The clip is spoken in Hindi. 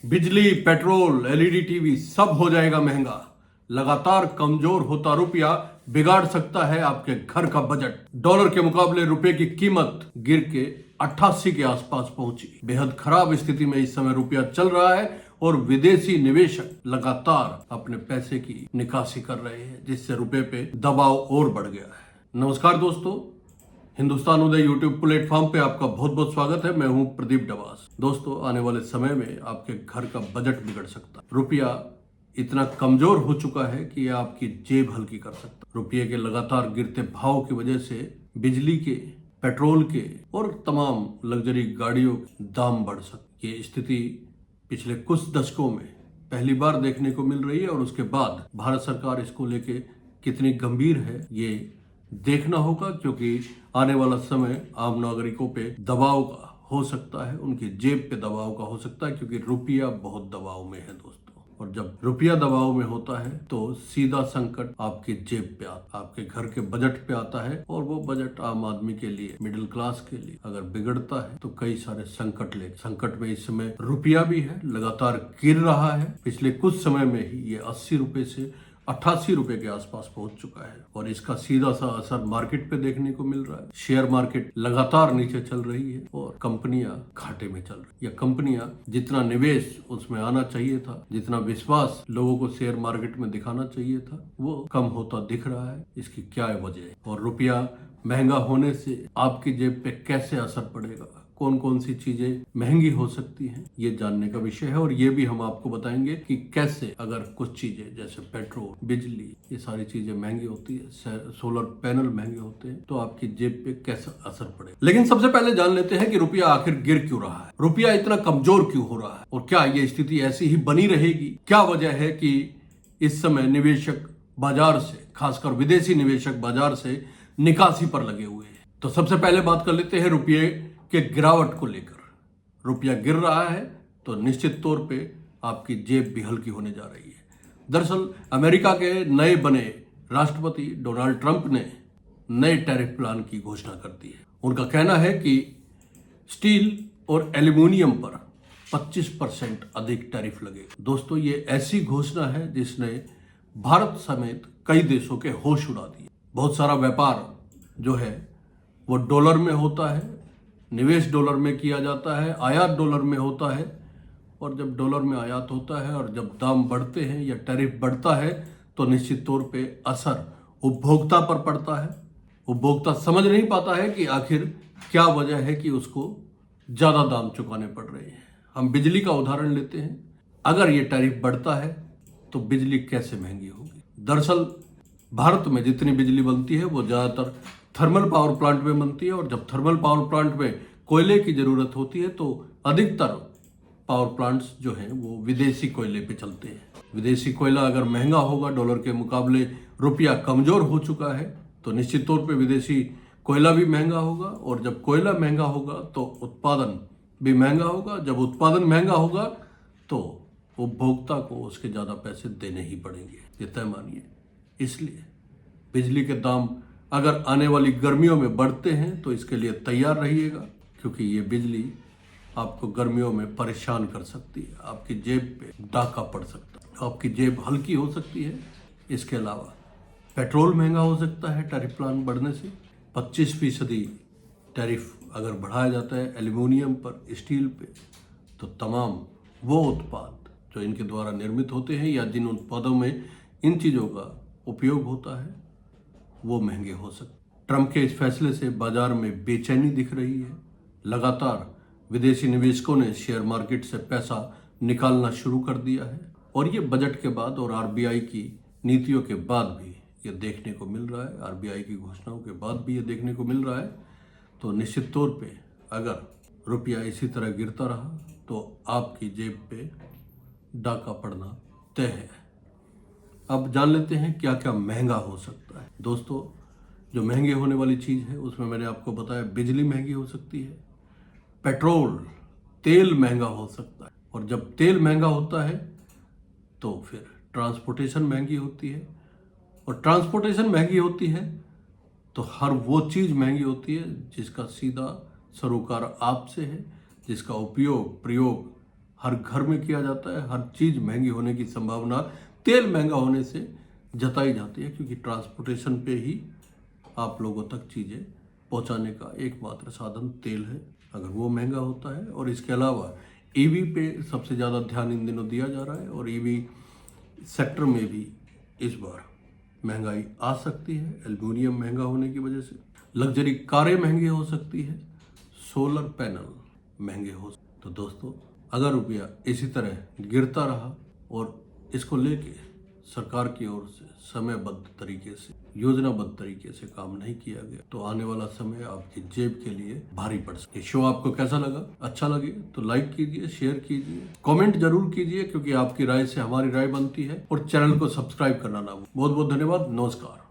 बिजली, पेट्रोल, एलईडी टीवी सब हो जाएगा महंगा। लगातार कमजोर होता रुपया बिगाड़ सकता है आपके घर का बजट। डॉलर के मुकाबले रुपए की कीमत गिर के 88 के आसपास पहुंची। बेहद खराब स्थिति में इस समय रुपया चल रहा है और विदेशी निवेशक लगातार अपने पैसे की निकासी कर रहे हैं, जिससे रुपए पे दबाव और बढ़ गया है। नमस्कार दोस्तों, हिंदुस्तान उदय यूट्यूब प्लेटफॉर्म पे आपका बहुत बहुत स्वागत है। मैं हूं प्रदीप डवास। दोस्तों, आने वाले समय में आपके घर का बजट बिगड़ सकता है। रुपया इतना कमजोर हो चुका है कि यह आपकी जेब हल्की कर सकता है। रुपये के लगातार गिरते भाव की वजह से बिजली के, पेट्रोल के और तमाम लग्जरी गाड़ियों के दाम बढ़ सकते। ये स्थिति पिछले कुछ दशकों में पहली बार देखने को मिल रही है और उसके बाद भारत सरकार इसको लेके कितनी गंभीर है ये देखना होगा, क्योंकि आने वाला समय आम नागरिकों पे दबाव का हो सकता है, उनकी जेब पे दबाव का हो सकता है, क्योंकि रुपया बहुत दबाव में है दोस्तों। और जब रुपया दबाव में होता है तो सीधा संकट आपकी जेब पे आता, आपके घर के बजट पे आता है। और वो बजट आम आदमी के लिए, मिडिल क्लास के लिए अगर बिगड़ता है तो कई सारे संकट में इस समय रुपया भी है, लगातार गिर रहा है। पिछले कुछ समय में ही ये 80 रुपए से 88 रुपए के आसपास पहुंच चुका है और इसका सीधा सा असर मार्केट पे देखने को मिल रहा है। शेयर मार्केट लगातार नीचे चल रही है और कंपनियां घाटे में चल रही है। या कंपनियां जितना निवेश उसमें आना चाहिए था, जितना विश्वास लोगों को शेयर मार्केट में दिखाना चाहिए था, वो कम होता दिख रहा है। इसकी क्या वजह है और रुपया महंगा होने से आपकी जेब पे कैसे असर पड़ेगा, कौन कौन सी चीजें महंगी हो सकती हैं, ये जानने का विषय है। और ये भी हम आपको बताएंगे कि कैसे अगर कुछ चीजें जैसे पेट्रोल, बिजली, ये सारी चीजें महंगी होती है, सोलर पैनल महंगे होते हैं, तो आपकी जेब पे कैसा असर पड़ेगा। लेकिन सबसे पहले जान लेते हैं कि रुपया आखिर गिर क्यों रहा है, रुपया इतना कमजोर क्यों हो रहा है और क्या ये स्थिति ऐसी ही बनी रहेगी। क्या वजह है कि इस समय निवेशक बाजार से, खासकर विदेशी निवेशक बाजार से निकासी पर लगे हुए हैं। तो सबसे पहले बात कर लेते हैं रुपये के गिरावट को लेकर। रुपया गिर रहा है तो निश्चित तौर पे आपकी जेब भी हल्की होने जा रही है। दरअसल अमेरिका के नए बने राष्ट्रपति डोनाल्ड ट्रंप ने नए टैरिफ प्लान की घोषणा कर दी है। उनका कहना है कि स्टील और एल्यूमिनियम पर 25% अधिक टैरिफ लगेगा। दोस्तों, ये ऐसी घोषणा है जिसने भारत समेत कई देशों के होश उड़ा दिए। बहुत सारा व्यापार जो है वो डॉलर में होता है, निवेश डॉलर में किया जाता है, आयात डॉलर में होता है। और जब डॉलर में आयात होता है और जब दाम बढ़ते हैं या टैरिफ बढ़ता है तो निश्चित तौर पे असर उपभोक्ता पर पड़ता है। उपभोक्ता समझ नहीं पाता है कि आखिर क्या वजह है कि उसको ज़्यादा दाम चुकाने पड़ रहे हैं। हम बिजली का उदाहरण लेते हैं। अगर ये टैरिफ बढ़ता है तो बिजली कैसे महंगी होगी। दरअसल भारत में जितनी बिजली बनती है वो ज़्यादातर थर्मल पावर प्लांट में बनती है, और जब थर्मल पावर प्लांट में कोयले की ज़रूरत होती है तो अधिकतर पावर प्लांट्स जो हैं वो विदेशी कोयले पे चलते हैं। विदेशी कोयला अगर महंगा होगा, डॉलर के मुकाबले रुपया कमज़ोर हो चुका है, तो निश्चित तौर पे विदेशी कोयला भी महंगा होगा। और जब कोयला महंगा होगा तो उत्पादन भी महंगा होगा। जब उत्पादन महंगा होगा तो उपभोक्ता को उसके ज़्यादा पैसे देने ही पड़ेंगे, ये तय मानिए। इसलिए बिजली के दाम अगर आने वाली गर्मियों में बढ़ते हैं तो इसके लिए तैयार रहिएगा, क्योंकि ये बिजली आपको गर्मियों में परेशान कर सकती है। आपकी जेब पे डाका पड़ सकता है, आपकी जेब हल्की हो सकती है। इसके अलावा पेट्रोल महंगा हो सकता है टैरिफ प्लान बढ़ने से। 25% टैरिफ अगर बढ़ाया जाता है एल्यूमिनियम पर, स्टील पे, तो तमाम वो उत्पाद जो इनके द्वारा निर्मित होते हैं या जिन उत्पादों में इन चीज़ों का उपयोग होता है वो महंगे हो सकते। ट्रंप के इस फैसले से बाजार में बेचैनी दिख रही है। लगातार विदेशी निवेशकों ने शेयर मार्केट से पैसा निकालना शुरू कर दिया है और ये बजट के बाद और आरबीआई की नीतियों के बाद भी ये देखने को मिल रहा है। आरबीआई की घोषणाओं के बाद भी ये देखने को मिल रहा है। तो निश्चित तौर पे अगर रुपया इसी तरह गिरता रहा तो आपकी जेब पे डाका पड़ना तय है। अब जान लेते हैं क्या क्या महंगा हो सकता है। दोस्तों, जो महंगे होने वाली चीज़ है उसमें मैंने आपको बताया बिजली महंगी हो सकती है, पेट्रोल, तेल महंगा हो सकता है। और जब तेल महंगा होता है तो फिर ट्रांसपोर्टेशन महंगी होती है, और ट्रांसपोर्टेशन महंगी होती है तो हर वो चीज़ महंगी होती है जिसका सीधा सरोकार आपसे है, जिसका उपयोग प्रयोग हर घर में किया जाता है। हर चीज महंगी होने की संभावना तेल महंगा होने से जताई जाती है, क्योंकि ट्रांसपोर्टेशन पे ही आप लोगों तक चीजें पहुंचाने का एकमात्र साधन तेल है। अगर वो महंगा होता है, और इसके अलावा ईवी पे सबसे ज़्यादा ध्यान इन दिनों दिया जा रहा है, और ईवी सेक्टर में भी इस बार महंगाई आ सकती है। एल्युमिनियम महंगा होने की वजह से लग्जरी कारें महंगी हो सकती है, सोलर पैनल महंगे हो। तो दोस्तों, अगर रुपया इसी तरह गिरता रहा और इसको लेके सरकार की ओर से समयबद्ध तरीके से, योजनाबद्ध तरीके से काम नहीं किया गया, तो आने वाला समय आपकी जेब के लिए भारी पड़ सकता है। शो आपको कैसा लगा? अच्छा लगे तो लाइक कीजिए, शेयर कीजिए, कमेंट जरूर कीजिए, क्योंकि आपकी राय से हमारी राय बनती है। और चैनल को सब्सक्राइब करना ना भूलिए। बहुत बहुत धन्यवाद। नमस्कार।